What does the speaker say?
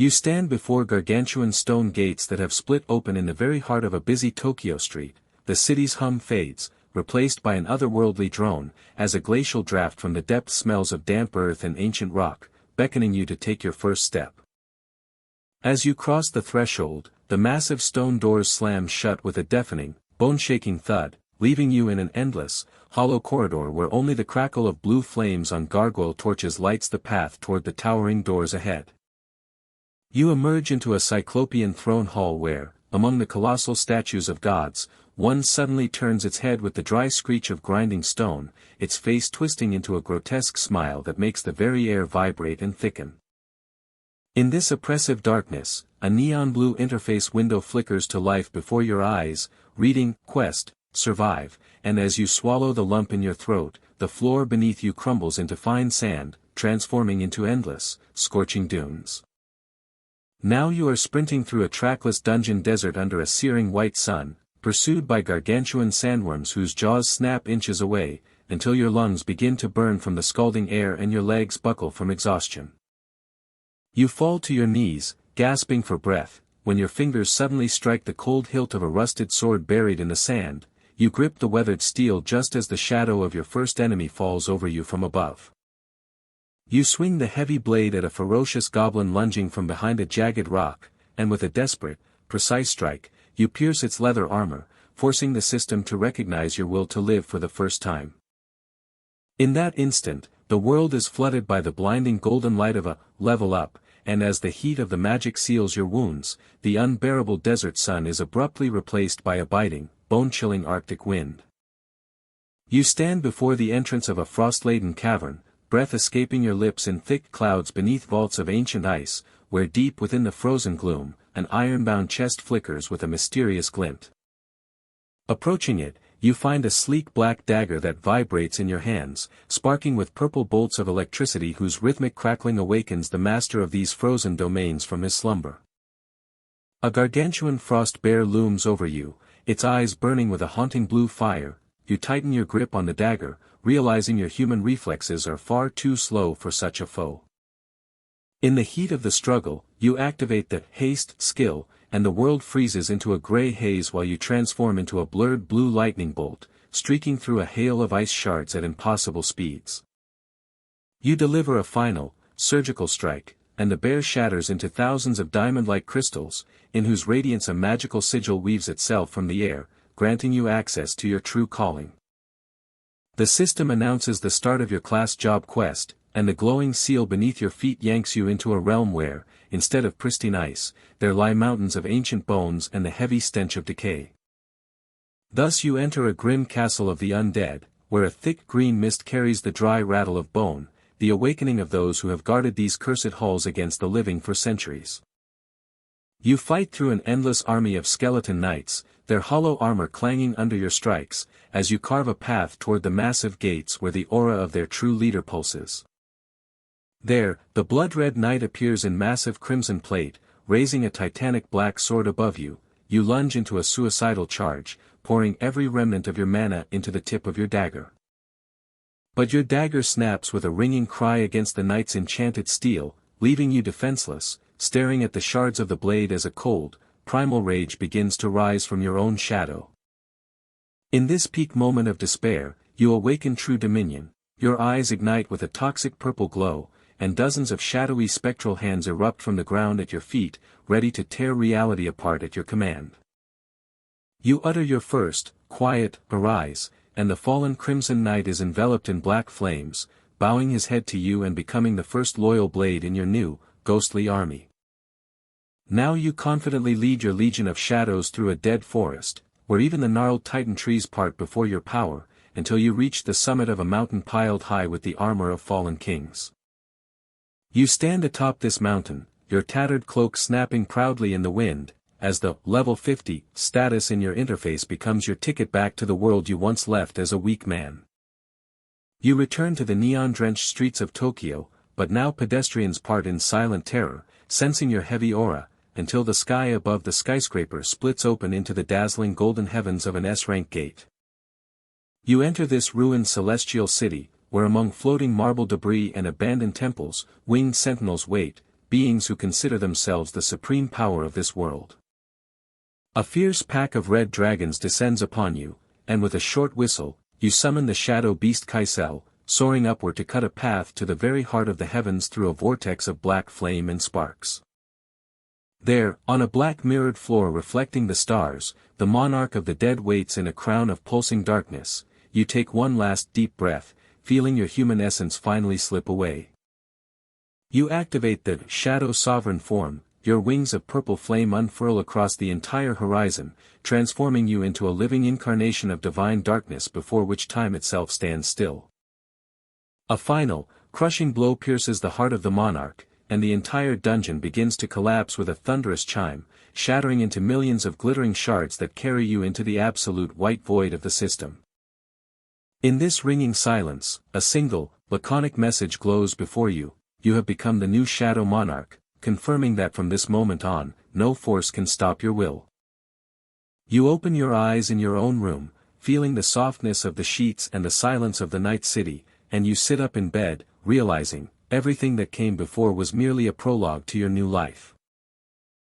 You stand before gargantuan stone gates that have split open in the very heart of a busy Tokyo street. The city's hum fades, replaced by an otherworldly drone, as a glacial draft from the depths smells of damp earth and ancient rock, beckoning you to take your first step. As you cross the threshold, the massive stone doors slam shut with a deafening, bone-shaking thud, leaving you in an endless, hollow corridor where only the crackle of blue flames on gargoyle torches lights the path toward the towering doors ahead. You emerge into a cyclopean throne hall where, among the colossal statues of gods, one suddenly turns its head with the dry screech of grinding stone, its face twisting into a grotesque smile that makes the very air vibrate and thicken. In this oppressive darkness, a neon blue interface window flickers to life before your eyes, reading, "Quest, Survive," and as you swallow the lump in your throat, the floor beneath you crumbles into fine sand, transforming into endless, scorching dunes. Now you are sprinting through a trackless dungeon desert under a searing white sun, pursued by gargantuan sandworms whose jaws snap inches away, until your lungs begin to burn from the scalding air and your legs buckle from exhaustion. You fall to your knees, gasping for breath, when your fingers suddenly strike the cold hilt of a rusted sword buried in the sand. You grip the weathered steel just as the shadow of your first enemy falls over you from above. You swing the heavy blade at a ferocious goblin lunging from behind a jagged rock, and with a desperate, precise strike, you pierce its leather armor, forcing the system to recognize your will to live for the first time. In that instant, the world is flooded by the blinding golden light of a level up, and as the heat of the magic seals your wounds, the unbearable desert sun is abruptly replaced by a biting, bone-chilling Arctic wind. You stand before the entrance of a frost-laden cavern, breath escaping your lips in thick clouds beneath vaults of ancient ice, where deep within the frozen gloom, an iron-bound chest flickers with a mysterious glint. Approaching it, you find a sleek black dagger that vibrates in your hands, sparking with purple bolts of electricity whose rhythmic crackling awakens the master of these frozen domains from his slumber. A gargantuan frost bear looms over you, its eyes burning with a haunting blue fire. You tighten your grip on the dagger, realizing your human reflexes are far too slow for such a foe. In the heat of the struggle, you activate the haste skill, and the world freezes into a gray haze while you transform into a blurred blue lightning bolt, streaking through a hail of ice shards at impossible speeds. You deliver a final, surgical strike, and the bear shatters into thousands of diamond-like crystals, in whose radiance a magical sigil weaves itself from the air, granting you access to your true calling. The system announces the start of your class job quest, and the glowing seal beneath your feet yanks you into a realm where, instead of pristine ice, there lie mountains of ancient bones and the heavy stench of decay. Thus you enter a grim castle of the undead, where a thick green mist carries the dry rattle of bone, the awakening of those who have guarded these cursed halls against the living for centuries. You fight through an endless army of skeleton knights, their hollow armor clanging under your strikes, as you carve a path toward the massive gates where the aura of their true leader pulses. There, the blood-red knight appears in massive crimson plate, raising a titanic black sword above you. You lunge into a suicidal charge, pouring every remnant of your mana into the tip of your dagger. But your dagger snaps with a ringing cry against the knight's enchanted steel, leaving you defenseless, staring at the shards of the blade as a cold, primal rage begins to rise from your own shadow. In this peak moment of despair, you awaken true dominion, your eyes ignite with a toxic purple glow, and dozens of shadowy spectral hands erupt from the ground at your feet, ready to tear reality apart at your command. You utter your first, quiet, arise, and the fallen Crimson Knight is enveloped in black flames, bowing his head to you and becoming the first loyal blade in your new, ghostly army. Now you confidently lead your legion of shadows through a dead forest, where even the gnarled titan trees part before your power, until you reach the summit of a mountain piled high with the armor of fallen kings. You stand atop this mountain, your tattered cloak snapping proudly in the wind, as the level 50 status in your interface becomes your ticket back to the world you once left as a weak man. You return to the neon-drenched streets of Tokyo, but now pedestrians part in silent terror, sensing your heavy aura, until the sky above the skyscraper splits open into the dazzling golden heavens of an S-rank gate. You enter this ruined celestial city, where among floating marble debris and abandoned temples, winged sentinels wait, beings who consider themselves the supreme power of this world. A fierce pack of red dragons descends upon you, and with a short whistle, you summon the shadow beast Kaisel, soaring upward to cut a path to the very heart of the heavens through a vortex of black flame and sparks. There, on a black mirrored floor reflecting the stars, the monarch of the dead waits in a crown of pulsing darkness. You take one last deep breath, feeling your human essence finally slip away. You activate the Shadow Sovereign form, your wings of purple flame unfurl across the entire horizon, transforming you into a living incarnation of divine darkness before which time itself stands still. A final, crushing blow pierces the heart of the monarch, and the entire dungeon begins to collapse with a thunderous chime, shattering into millions of glittering shards that carry you into the absolute white void of the system. In this ringing silence, a single, laconic message glows before you: you have become the new Shadow Monarch, confirming that from this moment on, no force can stop your will. You open your eyes in your own room, feeling the softness of the sheets and the silence of the night city, and you sit up in bed, realizing, everything that came before was merely a prologue to your new life.